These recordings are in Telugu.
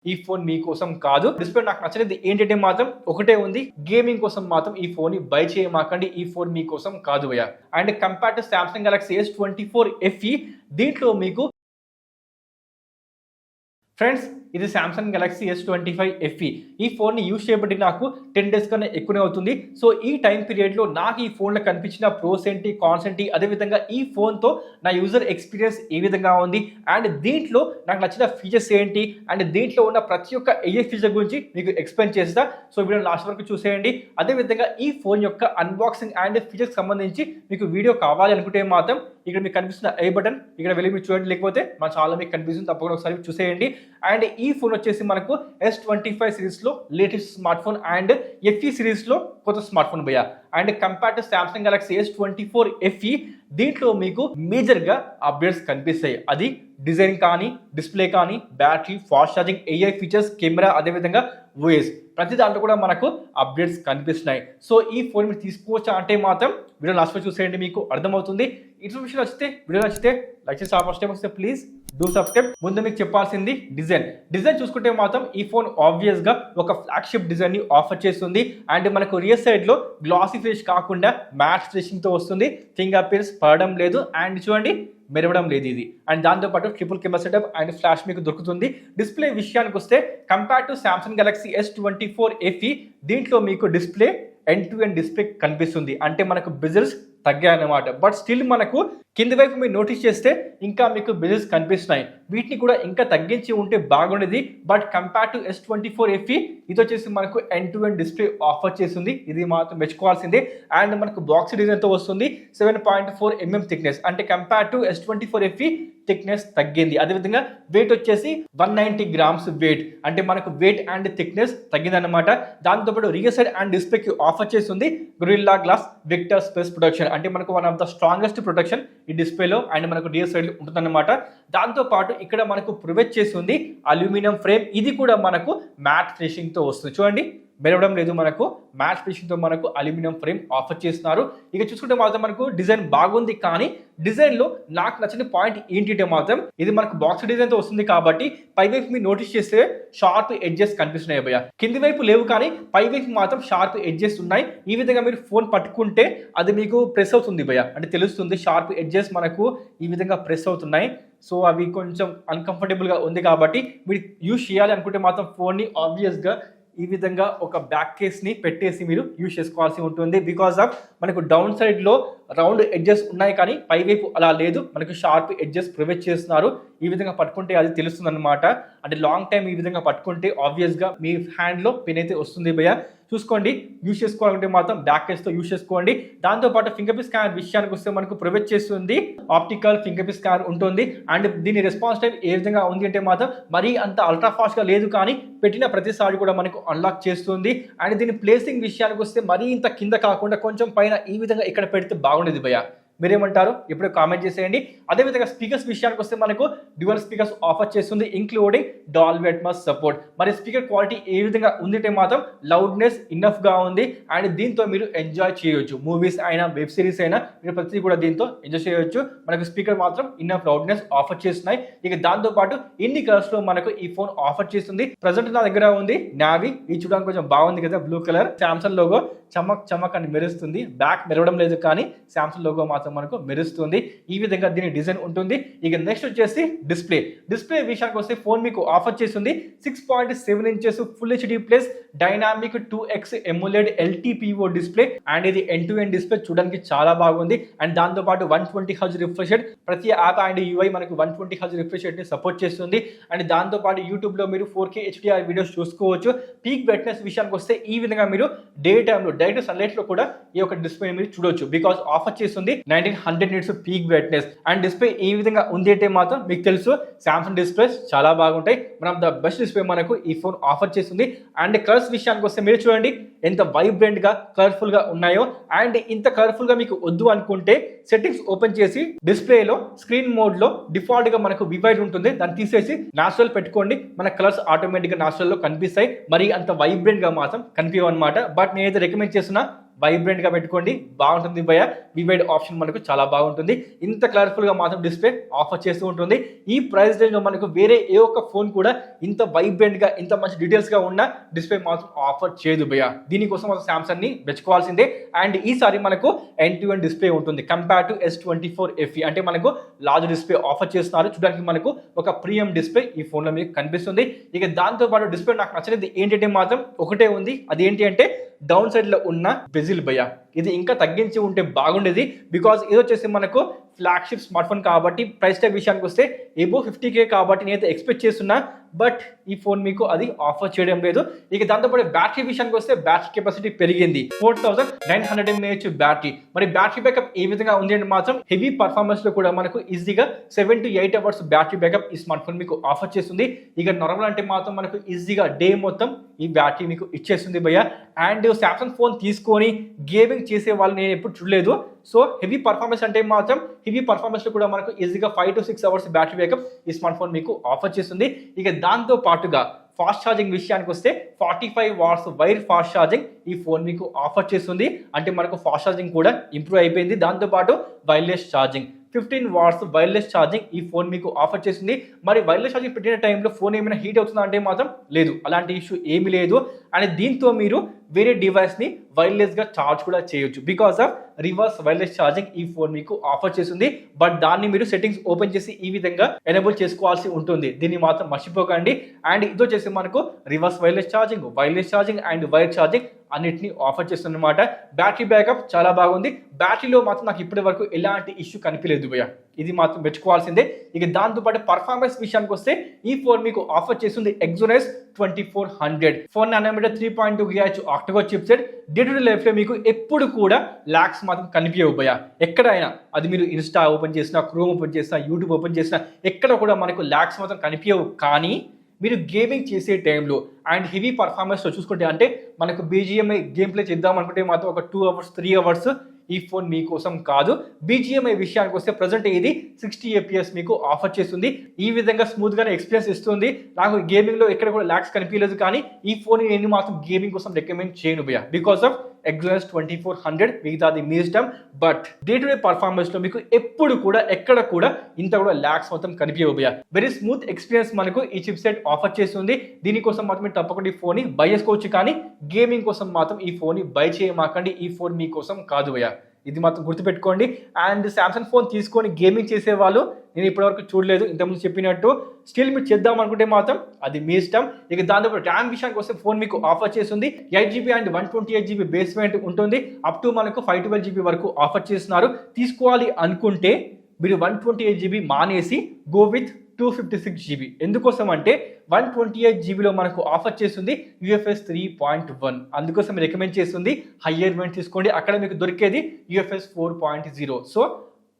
ఈ ఫోన్ మీకోసం కాదు. డిస్ప్లే నాకు నచ్చలేదు ఏంటంటే మాత్రం ఒకటే ఉంది, గేమింగ్ కోసం మాత్రం ఈ ఫోన్ ని బై చేయమాకండి. ఈ ఫోన్ మీకోసం కాదు భయ్యా. And compare to Samsung Galaxy S24 FE దీంట్లో మీకు ఫ్రెండ్స్ ఇది సామ్సంగ్ గెలాక్సీ S25 FE. ఈ ఫోన్ని యూజ్ చేయబట్టి నాకు 10 days కన్నా ఎక్కువనే అవుతుంది. సో ఈ టైం పీరియడ్లో నాకు ఈ ఫోన్లో కనిపించిన ప్రోస్ ఏంటి, కాన్స్ ఏంటి, అదేవిధంగా ఈ ఫోన్తో నా యూజర్ ఎక్స్పీరియన్స్ ఏ విధంగా ఉంది, అండ్ దీంట్లో నాకు నచ్చిన ఫీచర్స్ ఏంటి, అండ్ దీంట్లో ఉన్న ప్రతి ఒక్క AI ఫీచర్ గురించి మీకు ఎక్స్ప్లెయిన్ చేస్తా. సో వీడియో లాస్ట్ వరకు చూసేయండి. అదేవిధంగా ఈ ఫోన్ యొక్క అన్బాక్సింగ్ అండ్ ఫీచర్స్ సంబంధించి మీకు వీడియో కావాలి అనుకుంటే మాత్రం ఇక్కడ మీకు కనిపిస్తున్న ఐ బటన్ ఇక్కడ వెళ్ళి మీరు చూడండి, లేకపోతే మా ఛానల్ మీకు కనిపిస్తుంది, తప్పకుండా ఒకసారి చూసేయండి. అండ్ ఈ ఫోన్ వచ్చేసి మనకు S25 సిరీస్లో latest smart phone and FE సిరీస్లో కొత్త స్మార్ట్ ఫోన్ భయ్యా. And compare to Samsung Galaxy S24 FE దీంట్లో మీకు మేజర్గా అప్డేట్స్ కనిపిస్తాయి. అది డిజైన్ కానీ, డిస్ప్లే కానీ, battery, fast charging, AI features, camera, అదేవిధంగా వాయిస్, ప్రతి దాంట్లో కూడా మనకు అప్డేట్స్ కనిపిస్తున్నాయి. సో ఈ ఫోన్ మీరు తీసుకోవచ్చా అంటే మాత్రం వీడియో లాస్ట్ లో చూసేయండి, మీకు అర్థమవుతుంది. ఇన్ఫర్మేషన్ వచ్చితే వీడియో నచ్చితే లైక్ చేసి ఫస్ట్ టైం వస్తే ప్లీజ్ డూ సబ్స్క్రైబ్. ముందు మీకు చెప్పాల్సింది డిజైన్ చూసుకుంటే మాత్రం ఈ ఫోన్ ఆబ్వియస్ గా ఒక ఫ్లాగ్షిప్ డిజైన్ ని ఆఫర్ చేస్తుంది. అండ్ మనకు రియర్ సైడ్ లో గ్లాసీ ఫినిష్ కాకుండా మ్యాట్ ఫినిషింగ్ తో వస్తుంది. ఫింగర్ ప్రింట్స్ పడడం లేదు, అండ్ చూడండి మెరవడం లేదు ఇది. అండ్ దాంతోపాటు triple camera setup and flash మీకు దొరుకుతుంది. డిస్ప్లే విషయానికి వస్తే compare to Samsung Galaxy S24 FE దీంట్లో మీకు display end to end display కనిపిస్తుంది. అంటే మనకు బిజిల్స్ తగ్గాయన్నమాట. బట్ స్టిల్ మనకు కింది వైపు మీరు నోటీస్ చేస్తే ఇంకా మీకు బిజిల్స్ కనిపిస్తున్నాయి. వీటిని కూడా ఇంకా తగ్గించి ఉంటే బాగుండేది. But compare to S24 FE ఇది వచ్చేసి మనకు end to end display offer చేస్తుంది. ఇది మాత్రం మెచ్చుకోవాల్సిందే. అండ్ మనకు బాక్స్ డిజైన్తో వస్తుంది. 7.4 mm థిక్నెస్, అంటే compare to S24 FE thickness తగ్గింది. అదేవిధంగా వెయిట్ వచ్చేసి 190 grams వెయిట్, అంటే మనకు వెయిట్ అండ్ థిక్నెస్ తగ్గిందన్నమాట. దాంతోపాటు రియర్ సైడ్ అండ్ డిస్ప్లేకి ఆఫర్ చేస్తుంది gorilla glass victor space protection, అంటే మనకు one of the strongest protection ఈ డిస్ప్లేలో అండ్ మనకు రియర్ సైడ్ ఉంటుందన్నమాట. దాంతోపాటు ఇక్కడ మనకు ప్రొవైడ్ చేస్తుంది అల్యూమినియం ఫ్రేమ్. ఇది కూడా మనకు మ్యాట్ ఫినిషింగ్ తో వస్తుంది. చూడండి మెరవడం లేదు, మనకు మ్యాట్ ఫినిషింగ్ తో మనకు అల్యూమినియం ఫ్రేమ్ ఆఫర్ చేస్తున్నారు. ఇక చూసుకుంటే మాత్రం మనకు డిజైన్ బాగుంది, కానీ డిజైన్ లో నాకు నచ్చిన పాయింట్ ఏంటంటే మాత్రం ఇది మనకు బాక్స్ డిజైన్ తో వస్తుంది కాబట్టి పై వైపు మీరు నోటీస్ చేస్తే షార్ప్ ఎడ్జెస్ కనిపిస్తున్నాయి భయ్య. కింది వైపు లేవు, కానీ పై వైపు మాత్రం షార్ప్ ఎడ్జెస్ ఉన్నాయి. ఈ విధంగా మీరు ఫోన్ పట్టుకుంటే అది మీకు ప్రెస్ అవుతుంది భయ్య, అంటే తెలుస్తుంది షార్ప్ ఎడ్జెస్ మనకు ఈ విధంగా ప్రెస్ అవుతున్నాయి. సో అవి కొంచెం అన్కంఫర్టబుల్గా ఉంది కాబట్టి మీరు యూజ్ చేయాలి అనుకుంటే మాత్రం ఫోన్ని ఆబ్వియస్గా ఈ విధంగా ఒక బ్యాక్ కేస్ని పెట్టేసి మీరు యూజ్ చేసుకోవాల్సి ఉంటుంది. బికాస్ ఆఫ్ మనకు డౌన్ సైడ్లో రౌండ్ ఎడ్జెస్ ఉన్నాయి, కానీ పైవైపు అలా లేదు, మనకు షార్ప్ ఎడ్జెస్ ప్రొవైడ్ చేస్తున్నారు. ఈ విధంగా పట్టుకుంటే అది తెలుస్తుంది అనమాట. అంటే లాంగ్ టైం ఈ విధంగా పట్టుకుంటే ఆబ్వియస్గా మీ హ్యాండ్లో పెన్ అయితే వస్తుంది భయ్య. చూసుకోండి, యూజ్ చేసుకోవాలంటే మాత్రం బ్యాక్ కేస్తో యూజ్ చేసుకోండి. దాంతోపాటు ఫింగర్ ప్రింట్ స్కానర్ విషయానికి వస్తే మనకు ప్రొవైడ్ చేస్తుంది ఆప్టికల్ ఫింగర్ ప్రింట్ స్కానర్ ఉంటుంది. అండ్ దీని రెస్పాన్స్ టైం ఏ విధంగా ఉంది అంటే మాత్రం మరీ అంత అల్ట్రా ఫాస్ట్గా లేదు, కానీ పెట్టిన ప్రతిసారి కూడా మనకు అన్లాక్ చేస్తుంది. అండ్ దీని ప్లేసింగ్ విషయానికి వస్తే మరీ ఇంత కింద కాకుండా కొంచెం పైన ఈ విధంగా ఇక్కడ పెడితే బాగుండేది భయ్య. మీరేమంటారు ఇప్పుడే కామెంట్ చేసేయండి. అదేవిధంగా స్పీకర్స్ విషయానికి వస్తే మనకు డ్యువల్ స్పీకర్స్ ఆఫర్ చేస్తుంది, ఇంక్లూడింగ్ డాల్బీ అట్మాస్ సపోర్ట్. మరి స్పీకర్ క్వాలిటీ ఏ విధంగా ఉందంటే మాత్రం లౌడ్నెస్ ఇన్నఫ్గా ఉంది. అండ్ దీంతో మీరు ఎంజాయ్ చేయొచ్చు, మూవీస్ అయినా వెబ్ సిరీస్ అయినా మీరు ప్రతి కూడా దీంతో ఎంజాయ్ చేయొచ్చు. మనకు స్పీకర్ మాత్రం ఇన్నఫ్ లౌడ్నెస్ ఆఫర్ చేస్తున్నాయి. ఇక దాంతోపాటు ఎన్ని కలర్స్లో మనకు ఈ ఫోన్ ఆఫర్ చేస్తుంది. ప్రజెంట్ నా దగ్గర ఉంది నావీ, ఇది చూడడానికి కొంచెం బాగుంది కదా, బ్లూ కలర్. సామ్సంగ్ లోగో చమక్ చమక్ అని మెరుస్తుంది. బ్యాక్ మెరవడం లేదు, కానీ సామ్సంగ్ లోగో మాత్రం మనకు మెరుస్తుంది. ఈ విధంగా దీని డిజైన్ ఉంటుంది. ఇక నెక్స్ట్ వచ్చేసి డిస్ప్లే విషయానికి వస్తే ఫోన్ మీకు ఆఫర్ చేస్తుంది 6.7 inches full HD plus dynamic 2x AMOLED LTPO display. And ఇది ఎండ్ టు ఎండ్ డిస్ప్లే చూడడానికి చాలా బాగుంది. అండ్ దాంతోపాటు 120 Hz రిఫ్రెష్ రేట్, ప్రతి యాప్ అండ్ UI మనకు 120 Hz రిఫ్రెష్ రేట్ ని సపోర్ట్ చేస్తుంది. అండ్ దాంతోపాటు యూట్యూబ్ లో మీరు 4K HDR వీడియోస్ చూసుకోవచ్చు. పీక్ బ్రైట్నెస్ విషయానికి వస్తే ఈ విధంగా మీరు డే టైంలో డైరెక్ట్ సన్లైట్ లో కూడా ఈ యొక్క డిస్ప్లే మీరు చూడొచ్చు. బికాస్ ఆఫర్ చేస్తుంది 1900 nits peak brightness. And display ఈ విధంగా ఉంది అంటే మాత్రం మీకు తెలుసు సామ్సంగ్ డిస్ప్లేస్ చాలా బాగుంటాయి. మనం ద బెస్ట్ డిస్ప్లే మనకు ఈ ఫోన్ ఆఫర్ చేస్తుంది. అండ్ కలర్స్ విషయానికి వస్తే మీరు చూడండి ఎంత వైబ్రెంట్ గా కలర్ఫుల్ గా ఉన్నాయో. అండ్ ఇంత కలర్ఫుల్ గా మీకు వద్దు అనుకుంటే సెట్టింగ్స్ ఓపెన్ చేసి డిస్ప్లేలో స్క్రీన్ మోడ్ లో డిఫాల్ట్ గా మనకు వివైడ్ ఉంటుంది, దాన్ని తీసేసి నాచురల్ పెట్టుకోండి. మన కలర్స్ ఆటోమేటిక్ గా నాచురల్ లో కనిపిస్తాయి. మరి అంత వైబ్రెంట్ గా మాత్రం కనిపించవు అనమాట. బట్ నేనైతే రికమెండ్ చేస్తున్నా వైబ్రెంట్ గా పెట్టుకోండి, బాగుంటుంది భయ్య. వివైడ్ ఆప్షన్ మనకు చాలా బాగుంటుంది. ఇంత కలర్ఫుల్ గా మాత్రం డిస్ప్లే ఆఫర్ చేస్తూ ఉంటుంది. ఈ ప్రైస్ రేంజ్ లో మనకు వేరే ఏ ఒక్క ఫోన్ కూడా ఇంత వైబ్రెంట్ గా ఇంత మంచి డీటెయిల్స్ గా ఉన్న డిస్ప్లే మాత్రం ఆఫర్ చేయదు భయ్య. దీనికోసం మనం సామ్సంగ్ ని మెచ్చుకోవాల్సిందే. అండ్ ఈసారి మనకు ఎండ్ టు ఎండ్ డిస్ప్లే ఉంటుంది కంపేర్ టు S24 FE. అంటే మనకు లార్జ్ డిస్ప్లే ఆఫర్ చేస్తున్నారు. చూడడానికి మనకు ఒక ప్రీమియం డిస్ప్లే ఈ ఫోన్ లో మీకు కనిపిస్తుంది. ఇక దాంతో పాటు డిస్ప్లే నాకు నచ్చలేదు ఏంటంటే మాత్రం ఒకటే ఉంది, అది ఏంటి అంటే డౌన్ సైడ్ లో ఉన్న బెజిల్ భయ్య. ఇది ఇంకా తగ్గించి ఉంటే బాగుండేది. బికాజ్ ఇది వచ్చేసి మనకు ఫ్లాగ్షిప్ స్మార్ట్ ఫోన్ కాబట్టి ప్రైస్ ట్యాగ్ విషయానికి వస్తే ఎబో 50K కాబట్టి నేనైతే ఎక్స్పెక్ట్ చేస్తున్నా. బట్ ఈ ఫోన్ మీకు అది ఆఫర్ చేయడం లేదు. ఇక దాంతోపాటు బ్యాటరీ విషయానికి వస్తే బ్యాటరీ కెపాసిటీ పెరిగింది, 4900 mAh బ్యాటరీ. మరి బ్యాటరీ బ్యాకప్ ఏ విధంగా ఉంది అంటే మాత్రం హెవీ పర్ఫార్మెన్స్ లో కూడా మనకు ఈజీగా 7 to 8 hours బ్యాటరీ బ్యాకప్ ఈ స్మార్ట్ ఫోన్ మీకు ఆఫర్ చేస్తుంది. ఇక నార్మల్ అంటే మాత్రం మనకు ఈజీగా డే మొత్తం ఈ బ్యాటరీ మీకు ఇచ్చేస్తుంది భయ్య. అండ్ సామ్సంగ్ ఫోన్ తీసుకొని గేమింగ్ చేసే వాళ్ళు నేను ఎప్పుడు చూడలేదు. సో హెవీ పర్ఫార్మెన్స్ అంటే మాత్రం హెవీ పర్ఫార్మెన్స్ లో కూడా మనకు ఈజీగా 5 to 6 hours బ్యాటరీ బ్యాకప్ ఈ స్మార్ట్ ఫోన్ మీకు ఆఫర్ చేస్తుంది. ఇక దాంతో పాటుగా ఫాస్ట్ ఛార్జింగ్ విషయానికి వస్తే 45 watts వైర్ ఫాస్ట్ ఛార్జింగ్ ఈ ఫోన్ మీకు ఆఫర్ చేస్తుంది. అంటే మనకు ఫాస్ట్ ఛార్జింగ్ కూడా ఇంప్రూవ్ అయిపోయింది. దాంతోపాటు wireless charging 15 watts wireless charging ఈ ఫోన్ మీకు ఆఫర్ చేస్తుంది. మరి వైర్లెస్ ఛార్జింగ్ పెట్టిన టైంలో ఫోన్ ఏమైనా హీట్ అవుతుందా అంటే మాత్రం లేదు, అలాంటి ఇష్యూ ఏమీ లేదు. అండ్ దీంతో మీరు వేరే డివైస్ ని వైర్లెస్ గా ఛార్జ్ కూడా చేయొచ్చు. Because of reverse wireless charging ఈ ఫోన్ మీకు ఆఫర్ చేస్తుంది. బట్ దాన్ని మీరు సెట్టింగ్స్ ఓపెన్ చేసి ఈ విధంగా ఎనేబుల్ చేసుకోవాల్సి ఉంటుంది. దీన్ని మాత్రం మర్చిపోకండి. అండ్ ఇది వచ్చేసి మనకు reverse wireless charging and wire charging అన్నిటిని ఆఫర్ చేస్తుంది అనమాట. బ్యాటరీ బ్యాకప్ చాలా బాగుంది. బ్యాటరీలో మాత్రం నాకు ఇప్పటి వరకు ఎలాంటి ఇష్యూ కనిపించలేదు భయ్య, ఇది మాత్రం మెచ్చుకోవాల్సిందే. ఇక దాంతోపాటు పర్ఫార్మెన్స్ విషయానికి వస్తే ఈ ఫోన్ మీకు ఆఫర్ చేస్తుంది Exynos 2400 4nm 3.2 GHz octa-core chipset. Day to day life లో మీకు ఎప్పుడు కూడా లాగ్స్ మాత్రం కనిపించవు భయ్య. ఎక్కడైనా అది మీరు ఇన్స్టా ఓపెన్ చేసినా, క్రోమ్ ఓపెన్ చేసినా, యూట్యూబ్ ఓపెన్ చేసినా ఎక్కడ కూడా మనకు లాగ్స్ మాత్రం కనిపించవు. కానీ మీరు గేమింగ్ చేసే టైంలో అండ్ హెవీ పర్ఫార్మెన్స్లో చూసుకుంటే అంటే మనకు BGMI గేమ్ ప్లే చేద్దాం అనుకుంటే మాత్రం ఒక 2 hours 3 hours ఈ ఫోన్ మీకోసం కాదు. BGMI విషయానికి వస్తే ప్రజెంట్ ఇది 60 FPS మీకు ఆఫర్ చేస్తుంది. ఈ విధంగా స్మూత్ గానే ఎక్స్పీరియన్స్ ఇస్తుంది. నాకు గేమింగ్ లో ఎక్కడ కూడా లాగ్స్ కనిపించలేదు. కానీ ఈ ఫోన్ నేను మాత్రం గేమింగ్ కోసం రికమెండ్ చేయను భయ్య, బికాస్ ఆఫ్ Exynos 2400 మిగతాది మీ ఇష్టం. But day to day performance లో మీకు ఎప్పుడు కూడా ఎక్కడ కూడా ఇంత కూడా లాగ్స్ మొత్తం కనిపించవు భయ్య. వెరీ స్మూత్ ఎక్స్పీరియన్స్ మనకు ఈ చిప్ సెట్ ఆఫర్ చేస్తుంది. దీనికోసం మాత్రం మీరు తప్పకుండా ఈ ఫోన్ ని బై చేసుకోవచ్చు. కానీ గేమింగ్ కోసం మాత్రం ఈ ఫోన్ ని బై చేయమాకండి. ఈ ఫోన్ మీకోసం కాదు భయ్య, ఇది మాత్రం గుర్తుపెట్టుకోండి. అండ్ సామ్సంగ్ ఫోన్ తీసుకొని గేమింగ్ చేసే వాళ్ళు నేను ఇప్పటివరకు చూడలేదు. ఇంతకుముందు చెప్పినట్టు స్టిల్ మీరు చేద్దాం అనుకుంటే మాత్రం అది మీ ఇష్టం. ఇక దాంతో ర్యామ్ విషయానికి వస్తే ఫోన్ మీకు ఆఫర్ చేస్తుంది 8GB and 128GB base variant ఉంటుంది. అప్ టు మనకు 512GB వరకు ఆఫర్ చేస్తున్నారు. తీసుకోవాలి అనుకుంటే మీరు 128GB మానేసి గో విత్ 256GB. ఎందుకోసం అంటే 128GBలో మనకు ఆఫర్ చేస్తుంది UFS 3.1. అందుకోసం రికమెండ్ చేస్తుంది హయ్యర్ వేరియంట్ తీసుకోండి. అక్కడ మీకు దొరికేది UFS 4.0. సో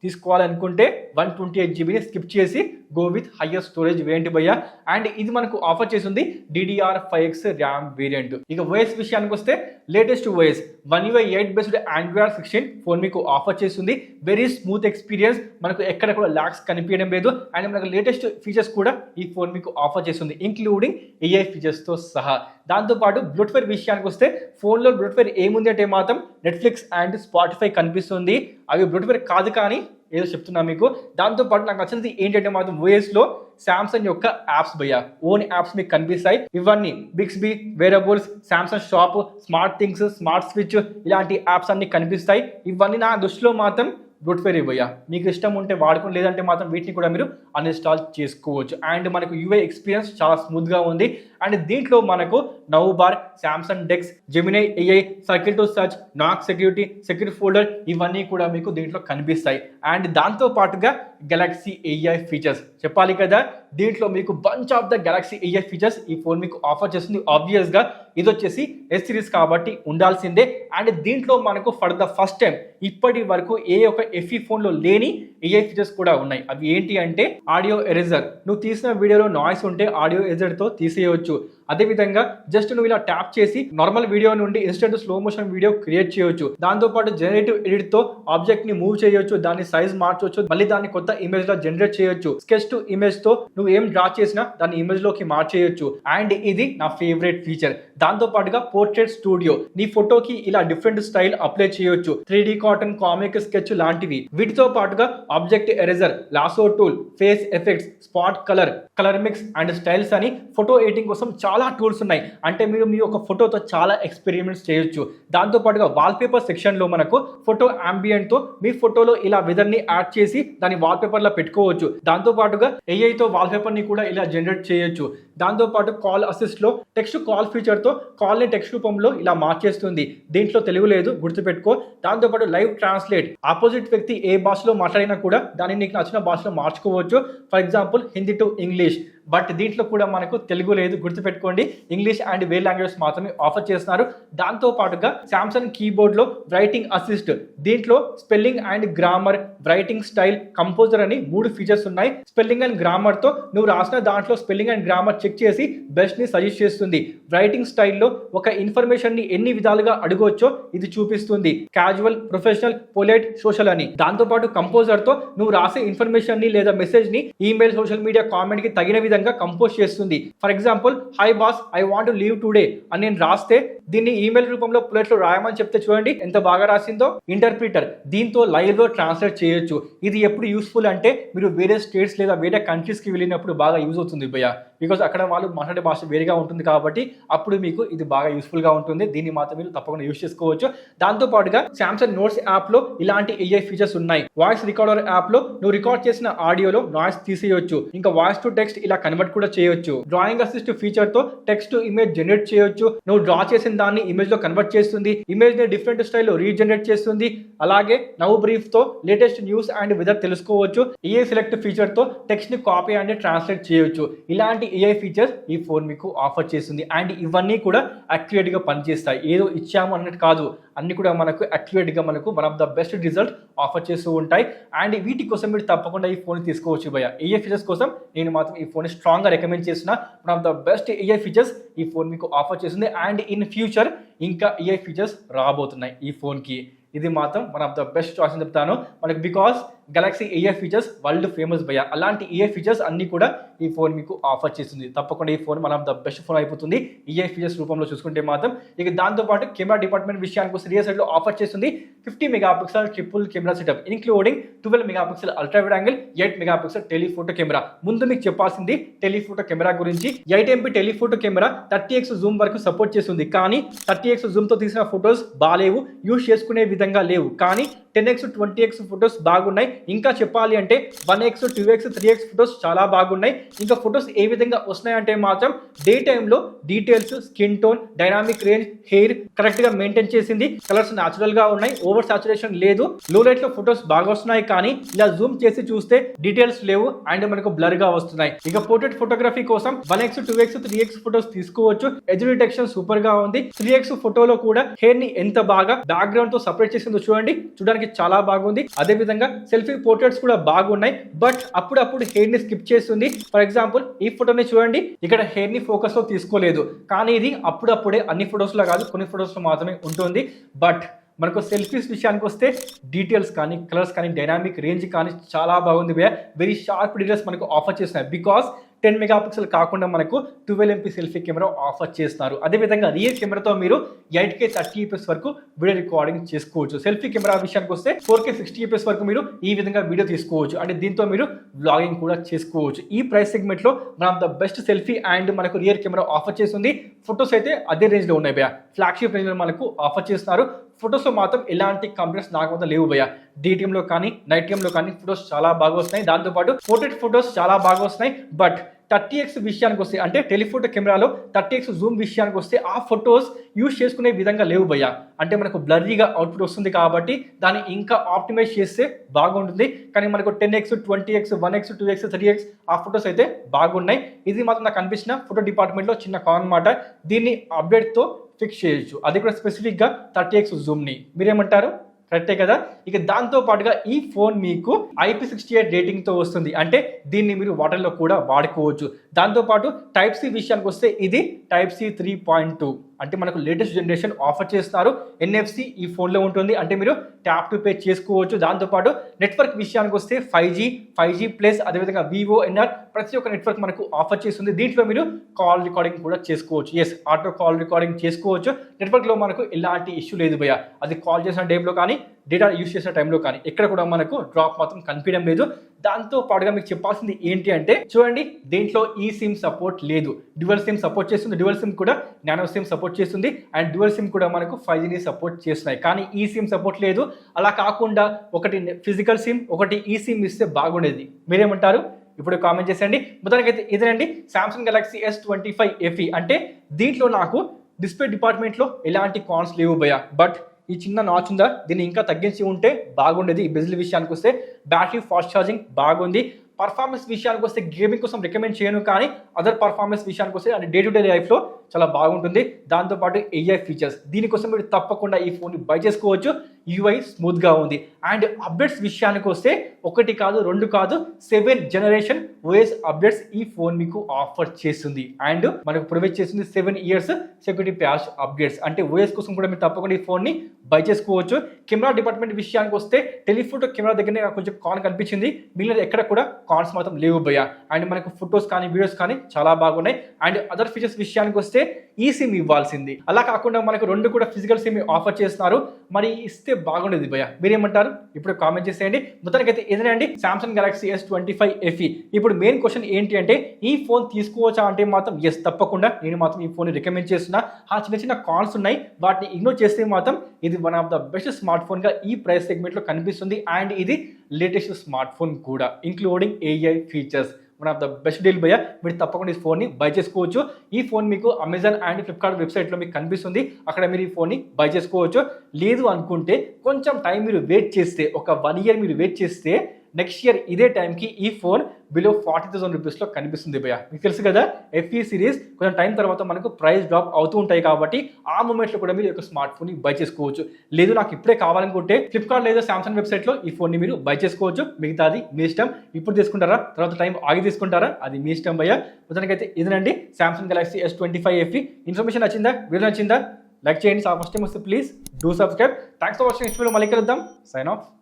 తీసుకోవాలనుకుంటే 128GBని స్కిప్ చేసి go with higher storage variant భయ్య. అండ్ ఇది మనకు ఆఫర్ చేస్తుంది DDR5X ర్యామ్ వేరియంట్. ఇక OS విషయానికి వస్తే latest OS One UI 8 based Android 16 phone మీకు ఆఫర్ చేస్తుంది. వెరీ స్మూత్ ఎక్స్పీరియన్స్, మనకు ఎక్కడ కూడా లాగ్స్ కనిపించడం లేదు. అండ్ మనకు లేటెస్ట్ ఫీచర్స్ కూడా ఈ ఫోన్ మీకు ఆఫర్ చేస్తుంది, ఇంక్లూడింగ్ AI ఫీచర్స్తో సహా. దాంతోపాటు బ్లూటూత్ విషయానికి వస్తే ఫోన్లో బ్లూటూత్ ఏముంది అంటే మాత్రం నెట్ఫ్లిక్స్ అండ్ స్పాటిఫై కనిపిస్తుంది. అవి బ్లూటూత్ కాదు కానీ ఏదో చెప్తున్నా మీకు. దాంతోపాటు నాకు నచ్చింది ఏంటంటే మాత్రం ఓఎస్లో సామ్సంగ్ యొక్క యాప్స్ భయ్య, ఓన్ యాప్స్ మీకు కనిపిస్తాయి. ఇవన్నీ Bixby, wearables, Samsung shop, smart things, smart switch ఇలాంటి యాప్స్ అన్ని కనిపిస్తాయి. ఇవన్నీ నా దృష్టిలో మాత్రం బ్లూటూత్ భయ్య. మీకు ఇష్టం ఉంటే వాడుకోండి, లేదంటే మాత్రం వీటిని కూడా మీరు అన్ఇన్స్టాల్ చేసుకోవచ్చు. అండ్ మనకు UI ఎక్స్పీరియన్స్ చాలా స్మూత్గా ఉంది. అండ్ దీంట్లో మనకు now bar, Samsung dex, Gemini AI, circle to search, నాక్ సెక్యూరిటీ, సెక్యూర్ ఫోల్డర్ ఇవన్నీ కూడా మీకు దీంట్లో కనిపిస్తాయి. అండ్ దాంతో పాటుగా గెలాక్సీ AI ఫీచర్స్ చెప్పాలి కదా, దీంట్లో మీకు bunch of the Galaxy AI features ఈ ఫోన్ మీకు ఆఫర్ చేస్తుంది. ఆబ్వియస్గా ఇది వచ్చేసి S సిరీస్ కాబట్టి ఉండాల్సిందే. అండ్ దీంట్లో మనకు ఫర్ ద ఫస్ట్ టైం ఇప్పటి వరకు ఏ ఒక FE ఫోన్లో లేని AI ఫీచర్స్ కూడా ఉన్నాయి. అవి ఏంటి అంటే ఆడియో ఎరేజర్. నువ్వు తీసిన వీడియోలో నాయిస్ ఉంటే ఆడియో ఎరేజర్తో తీసేయవచ్చు. చేయొచ్చు. అదేవిధంగా జస్ట్ నువ్వు ఇలా ట్యాప్ చేసి నార్మల్ వీడియో నుండి instant slow motion video create చేయొచ్చు. దాంతోపాటు జనరేటివ్ ఎడిట్ తో ఆబ్జెక్ట్ ని మూవ్ చేయొచ్చు, దాని సైజ్ మార్చవచ్చు, మళ్ళీ దాన్ని కొత్త ఇమేజ్ లా జనరేట్ చేయొచ్చు. స్కెచ్ టు ఇమేజ్ తో నువ్వు ఏం డ్రా చేసినా దాన్ని ఇమేజ్ లోకి మార్చేయొచ్చు. అండ్ ఇది నా ఫేవరెట్ ఫీచర్. దాంతో పాటుగా పోర్ట్రేట్ స్టూడియో, నీ ఫోటోకి ఇలా డిఫరెంట్ స్టైల్ అప్లై చేయొచ్చు, 3D కాటన్, కామిక్ స్కెచ్ లాంటివి. వీటితో పాటుగా object eraser, lasso tool, face effects, spot colour, colour mix and styles అని ఫోటో ఎడిటింగ్ కోసం చాలా టూల్స్ ఉన్నాయి. అంటే మీరు మీ యొక్క ఫోటోతో చాలా ఎక్స్పెరిమెంట్స్ చేయొచ్చు. దాంతో పాటుగా వాల్పేపర్ సెక్షన్ లో మనకు ఫోటో అంబియంట్ తో మీ ఫోటోలో ఇలా వెదర్ ని యాడ్ చేసి దాని వాల్పేపర్ లా పెట్టుకోవచ్చు. దాంతో పాటుగా AI తో వాల్పేపర్ ని కూడా ఇలా జనరేట్ చేయొచ్చు. దాంతో పాటు కాల్ అసిస్ట్ లో టెక్స్ట్ కాల్ ఫీచర్ తో కాల్ ని టెక్స్ట్ రూపంలో ఇలా మార్చేస్తుంది. దీంట్లో తెలుగు లేదు, గుర్తుపెట్టుకో. దాంతో పాటు లైవ్ ట్రాన్స్లేట్, ఆపోజిట్ వ్యక్తి ఏ భాషలో మాట్లాడినా కూడా దాన్ని నీకు నచ్చిన భాషలో మార్చుకోవచ్చు. For example Hindi to English. But దీంట్లో కూడా మనకు తెలుగు లేదు, గుర్తుపెట్టుకోండి. ఇంగ్లీష్ అండ్ వేరే లాంగ్వేజెస్ మాత్రమే ఆఫర్ చేస్తున్నారు. దాంతో పాటుగా సామ్సంగ్ కీబోర్డ్ లో రైటింగ్ అసిస్ట్, దీంట్లో spelling and grammar, writing style, composer అని 3 ఫీచర్స్ ఉన్నాయి. స్పెల్లింగ్ అండ్ గ్రామర్ తో నువ్వు రాసిన దాంట్లో స్పెల్లింగ్ అండ్ గ్రామర్ చెక్ చేసి బెస్ట్ ని సజెస్ట్ చేస్తుంది. రైటింగ్ స్టైల్లో ఒక ఇన్ఫర్మేషన్ ని ఎన్ని విధాలుగా అడగవచ్చో ఇది చూపిస్తుంది. క్యాజువల్, ప్రొఫెషనల్, పొలైట్, సోషల్ అని. దాంతో పాటు కంపోజర్ తో నువ్వు రాసే ఇన్ఫర్మేషన్ ని లేదా మెసేజ్ ని ఈమెయిల్, సోషల్ మీడియా, కామెంట్ కి తగిన విధంగా కంపోజ్ చేస్తుంది. For example, high boss, I want to leave today అని నేను రాస్తే దీన్ని ఈమెయిల్ రూపంలో పొలైట్ లో రాయమని చెప్తే చూడండి ఎంత బాగా రాసిందో. ఇంటర్ప్రిటర్, దీంతో లైవ్ లో ట్రాన్స్లేట్ చేయొచ్చు. ఇది ఎప్పుడు యూస్ఫుల్ అంటే మీరు వేరే స్టేట్స్ లేదా వేరే కంట్రీస్ కి వెళ్ళినప్పుడు బాగా యూజ్ అవుతుంది భయ్య. బికాస్ అక్కడ వాళ్ళు మాట్లాడే భాష వేరేగా ఉంటుంది కాబట్టి అప్పుడు మీకు ఇది బాగా యూస్ఫుల్ గా ఉంటుంది. దీన్ని మాత్రం మీరు తప్పకుండా యూజ్ చేసుకోవచ్చు. దాంతో పాటుగా సామ్సంగ్ నోట్స్ యాప్ లో ఇలాంటి AI ఫీచర్స్ ఉన్నాయి. వాయిస్ రికార్డర్ యాప్ లో నువ్వు రికార్డ్ చేసిన ఆడియోలో నాయిస్ తీసేయొచ్చు. ఇంకా వాయిస్ టు టెక్స్ట్ ఇలా కన్వర్ట్ కూడా చేయొచ్చు. డ్రాయింగ్ అసిస్ట్ ఫీచర్ తో టెక్స్ట్ టు ఇమేజ్ జనరేట్ చేయొచ్చు. నువ్వు డ్రా చేసిన దాన్ని ఇమేజ్ లో కన్వర్ట్ చేస్తుంది. ఇమేజ్ ని డిఫరెంట్ స్టైల్లో రీజనరేట్ చేస్తుంది. అలాగే నౌ బ్రీఫ్ తో లేటెస్ట్ న్యూస్ అండ్ వెదర్ తెలుసుకోవచ్చు. AI సెలెక్ట్ ఫీచర్ తో టెక్స్ట్ ని కాపీ అండ్ ట్రాన్స్లేట్ చేయొచ్చు. ఇలాంటి AI ఫీచర్స్ ఈ ఫోన్ మీకు ఆఫర్ చేస్తుంది. అండ్ ఇవన్నీ కూడా అక్యురేట్ గా పనిచేస్తాయి. ఏదో ఇచ్చాము అన్నట్టు కాదు, అన్ని కూడా మనకు అక్యురేట్ గా మనకు one of the best result offer చేస్తూ ఉంటాయి. అండ్ వీటి కోసం మీరు తప్పకుండా ఈ ఫోన్ తీసుకోవచ్చు భయ్య. AI ఫీచర్స్ కోసం నేను మాత్రం ఈ ఫోన్ స్ట్రాంగ్ గా రికమెండ్ చేసిన one of the best AI features ఈ ఫోన్ మీకు ఆఫర్ చేస్తుంది. అండ్ ఇన్ ఫ్యూచర్ ఇంకా AI ఫీచర్స్ రాబోతున్నాయి ఈ ఫోన్ కి. ఇది మాత్రం one of the best choice అని చెప్తాను మనకు. Because Galaxy AI features world famous భయ్య. అలాంటి AI ఫీచర్స్ అన్ని కూడా ఈ ఫోన్ మీకు ఆఫర్ చేస్తుంది. తప్పకుండా ఈ phone one of the best phone అయిపోతుంది AI ఫీచర్స్ రూపంలో చూసుకుంటే మాత్రం. ఇక దాంతో పాటు కెమెరా డిపార్ట్మెంట్ విషయానికి వస్తే రియల్ సైడ్ లో ఆఫర్ చేస్తుంది 50 megapixel triple camera setup, including 12 megapixel ultra wide angle, 8 megapixel telephoto camera. ముందు మీకు చెప్పాల్సింది టెలిఫోటో కెమెరా గురించి. 8MP telephoto camera 30x Zoom వరకు సపోర్ట్ చేస్తుంది. కానీ 30x జూమ్ తో తీసిన ఫొటోస్ బాలేవు, యూజ్ చేసుకునే విధంగా లేవు. కానీ 10x 20x ఫొటోస్ బాగున్నాయి. ఇంకా చెప్పాలి అంటే 1x 2x 3x ఫొటోస్ చాలా బాగున్నాయి. ఇంకా ఫొటోస్ ఏ విధంగా వస్తున్నాయంటే మాత్రం డే టైంలో details, skin tone, dynamic range, hair correct గా మెయింటైన్ చేసింది. కలర్స్ న్యాచురల్ గా ఉన్నాయి, ఓవర్ సాచురేషన్ లేదు. లో లైట్ లో ఫొటోస్ బాగా వస్తున్నాయి. కానీ ఇలా జూమ్ చేసి చూస్తే డీటెయిల్స్ లేవు అండ్ మనకు బ్లర్ గా వస్తున్నాయి. ఇక పోర్ట్రేట్ ఫోటోగ్రఫీ కోసం 1x 2x 3x ఫొటోస్ తీసుకోవచ్చు. ఎడ్జ్ డిటెక్షన్ సూపర్ గా ఉంది. 3x ఫోటోలో కూడా హెయిర్ ని ఎంత బాగా బ్యాక్గ్రౌండ్ తో సపరేట్ చేసిందో చూడండి, చూడడానికి చాలా బాగుంది. అదే విధంగా సెల్ఫీ పోర్ట్రేట్స్ కూడా బాగున్నాయి. బట్ అప్పుడప్పుడు హెయిర్ ని స్కిప్ చేస్తుంది. ఫర్ ఎగ్జాంపుల్ ఈ ఫోటోని చూడండి, ఇక్కడ హెయిర్ ని ఫోకస్ లో తీసుకోలేదు. కానీ ఇది అప్పుడప్పుడే అన్ని ఫొటోస్ లో కాదు, కొన్ని ఫొటోస్ లో మాత్రమే ఉంటుంది. బట్ మనకు సెల్ఫీస్ విషయానికి వస్తే డీటెయిల్స్ కానీ, కలర్స్ కానీ, డైనామిక్ రేంజ్ కానీ చాలా బాగుంది భయ్య. వెరీ షార్ప్ డీటెయిల్స్ మనకు ఆఫర్ చేస్తున్నాయి. బికాస్ 10 మెగాపిక్సెల్ కాకుండా మనకు 12MP సెల్ఫీ కెమెరా ఆఫర్ చేస్తున్నారు. అదేవిధంగా రియర్ కెమెరాతో మీరు 8K 30fps వరకు వీడియో రికార్డింగ్ చేసుకోవచ్చు. సెల్ఫీ కెమెరా విషయానికి వస్తే 4K 60fps వరకు మీరు ఈ విధంగా వీడియో తీసుకోవచ్చు. అంటే దీంతో మీరు వ్లాగింగ్ కూడా చేసుకోవచ్చు. ఈ ప్రైస్ సెగ్మెంట్ లో one of the best selfie and మనకు రియర్ కెమెరా ఆఫర్ చేస్తుంది. ఫొటోస్ అయితే అదే రేంజ్ లో ఉన్నాయి భయ్య. ఫ్లాగ్షిప్ రేంజ్ లో మనకు ఆఫర్ చేస్తున్నారు. ఫొటోస్ లో మాత్రం ఎలాంటి కంప్లైంట్స్ నాకు మాత్రం లేవు భయ్య. డే టైమ్ లో కానీ, నైట్ టైమ్ లో కానీ ఫొటోస్ చాలా బాగా వస్తున్నాయి. దాంతోపాటు పోర్ట్రేట్ ఫొటోస్ చాలా బాగా వస్తున్నాయి. బట్ 30x విషయానికి వస్తే, అంటే టెలిఫోటో కెమెరాలో 30x జూమ్ విషయానికి వస్తే ఆ ఫొటోస్ యూజ్ చేసుకునే విధంగా లేవు భయ్య. అంటే మనకు బ్లర్రీగా అవుట్పుట్ వస్తుంది కాబట్టి దాన్ని ఇంకా ఆప్టిమైజ్ చేస్తే బాగుంటుంది. కానీ మనకు 10x 20x 1x 2x 3x ఆ ఫొటోస్ అయితే బాగున్నాయి. ఇది మాత్రం నాకు అనిపించిన ఫోటో డిపార్ట్మెంట్లో చిన్న కాన్ మాట. దీన్ని అప్డేట్తో ఫిక్స్ చేయొచ్చు. అది కూడా స్పెసిఫిక్గా 30x జూమ్ని. మీరేమంటారు? కరెక్టే కదా. ఇక దాంతో పాటుగా ఈ ఫోన్ మీకు IP68 రేటింగ్తో వస్తుంది, అంటే దీన్ని మీరు వాటర్లో కూడా వాడుకోవచ్చు. దాంతోపాటు టైప్ సి విషయానికి వస్తే ఇది టైప్ సి 3.2, అంటే మనకు లేటెస్ట్ జనరేషన్ ఆఫర్ చేస్తున్నారు. NFC ఈ ఫోన్లో ఉంటుంది, అంటే మీరు ట్యాప్ టు పే చేసుకోవచ్చు. దాంతోపాటు నెట్వర్క్ విషయానికి వస్తే 5G ప్లస్ అదేవిధంగా VoNR ప్రతి ఒక్క నెట్వర్క్ మనకు ఆఫర్ చేస్తుంది. దీంట్లో మీరు కాల్ రికార్డింగ్ కూడా చేసుకోవచ్చు. ఎస్, ఆటో కాల్ రికార్డింగ్ చేసుకోవచ్చు. నెట్వర్క్లో మనకు ఎలాంటి ఇష్యూ లేదు భయ్య. అది కాల్ చేసిన టైంలో కానీ డేటా యూస్ చేసిన టైంలో కానీ ఎక్కడ కూడా మనకు డ్రాప్ మాత్రం కనిపించడం లేదు. దాంతో పాటుగా మీకు చెప్పాల్సింది ఏంటి అంటే చూడండి, దీంట్లో ఈ సిమ్ సపోర్ట్ లేదు. డ్యువల్ సిమ్ సపోర్ట్ చేస్తుంది, డ్యువల్ సిమ్ కూడా నానో సిమ్ సపోర్ట్ చేస్తుంది, అండ్ డ్యువల్ సిమ్ కూడా మనకు 5Gని సపోర్ట్ చేస్తున్నాయి. కానీ ఈ సిమ్ సపోర్ట్ లేదు. అలా కాకుండా ఒకటి ఫిజికల్ సిమ్, ఒకటి ఈ సిమ్ ఇస్తే బాగుండేది. మీరేమంటారు? ఇప్పుడు కామెంట్ చేసేయండి. మొత్తానికైతే ఇదేనండి Samsung Galaxy S25 FE. అంటే దీంట్లో నాకు డిస్ప్లే డిపార్ట్మెంట్లో ఎలాంటి కాన్స్ లేవు భయ్య. బట్ ఈ చిన్న నాచ్ ఉందా, దీన్ని ఇంకా తగ్గించి ఉంటే బాగుండేది. ఈ బెజిల్ విషయానికి వస్తే బ్యాటరీ ఫాస్ట్ ఛార్జింగ్ బాగుంది. పర్ఫార్మెన్స్ విషయానికి వస్తే గేమింగ్ కోసం రికమెండ్ చేయను, కానీ అదర్ పర్ఫార్మెన్స్ విషయానికి వస్తే అంటే డే టు డే లైఫ్లో చాలా బాగుంటుంది. దాంతోపాటు AI ఫీచర్స్, దీనికోసం మీరు తప్పకుండా ఈ ఫోన్ని బై చేసుకోవచ్చు. UI స్మూత్గా ఉంది. అండ్ అప్డేట్స్ విషయానికి వస్తే ఒకటి కాదు, రెండు కాదు, 7th జనరేషన్ OS అప్డేట్స్ ఈ ఫోన్ మీకు ఆఫర్ చేస్తుంది. అండ్ మనకు ప్రొవైడ్ చేస్తుంది 7 years సెక్యూరిటీ ప్యాచ్ అప్డేట్స్. అంటే OS కోసం కూడా మీరు తప్పకుండా ఈ ఫోన్ని బై చేసుకోవచ్చు. కెమెరా డిపార్ట్మెంట్ విషయానికి వస్తే టెలిఫోటో కెమెరా దగ్గరనే నాకు కొంచెం కాన్ కనిపించింది, మిగిలిన ఎక్కడ కూడా కాన్స్ మాత్రం లేవు భయ్య. అండ్ మనకు ఫొటోస్ కానీ వీడియోస్ కానీ చాలా బాగున్నాయి. అండ్ అదర్ ఫీచర్స్ విషయానికి వస్తే ఈ సిమ్ ఇవ్వాల్సింది. అలా కాకుండా మనకు రెండు కూడా ఫిజికల్ సిమ్ ఆఫర్ చేస్తున్నారు. మరి ఇస్తే బాగుండేది భయ్య. మీరేమంటారు? ఇప్పుడు కామెంట్ చేసేయండి. మొత్తానికైతే ఇదేనండి Samsung Galaxy S25 FE. ఇప్పుడు మెయిన్ క్వశ్చన్ ఏంటి అంటే ఈ ఫోన్ తీసుకోవచ్చా అంటే మాత్రం ఎస్, తప్పకుండా నేను మాత్రం ఈ ఫోన్ రికమెండ్ చేస్తున్నా. ఆ చిన్న చిన్న కాల్స్ ఉన్నాయి, వాటిని ఇగ్నోర్ చేస్తే మాత్రం ఇది one of the best smart ఫోన్గా ఈ ప్రైస్ సెగ్మెంట్లో కనిపిస్తుంది. అండ్ ఇది లేటెస్ట్ స్మార్ట్ ఫోన్ కూడా, including AI features. One of the best deal భయ్య. మీరు తప్పకుండా ఈ ఫోన్ని బై చేసుకోవచ్చు. ఈ ఫోన్ మీకు అమెజాన్ అండ్ ఫ్లిప్కార్ట్ వెబ్సైట్లో మీకు కనిపిస్తుంది, అక్కడ మీరు ఈ ఫోన్ని బై చేసుకోవచ్చు. లేదు అనుకుంటే కొంచెం టైం మీరు వెయిట్ చేస్తే, ఒక 1 year మీరు వెయిట్ చేస్తే నెక్స్ట్ ఇయర్ ఇదే టైంకి ఈ ఫోన్ బిలో 40,000 రూపీస్లో కనిపిస్తుంది భయ్య. మీకు తెలుసు కదా, FE సిరీస్ కొంచెం టైం తర్వాత మనకు ప్రైస్ డ్రాప్ అవుతూ ఉంటాయి కాబట్టి ఆ మూమెంట్లో కూడా మీరు ఒక స్మార్ట్ ఫోన్ని బై చేసుకోవచ్చు. లేదు నాకు ఇప్పుడే కావాలనుకుంటే ఫ్లిప్కార్ట్ లేదా సామ్సంగ్ వెబ్సైట్లో ఈ ఫోన్ని మీరు బై చేసుకోవచ్చు. మిగతాది మీ ఇష్టం. ఇప్పుడు తీసుకుంటారా, తర్వాత టైం ఆగి తీసుకుంటారా, అది మీ ఇష్టం భయ్య. మొత్తానికైతే ఇదేనండి Samsung Galaxy S25 FE. Information నచ్చిందా, వీడియో నచ్చిందా? లైక్ చేయండి. ఫస్ట్ టైం వస్తే please do subscribe. Thanks for watching. Next video మళ్ళీ కలుద్దాం. Sign of.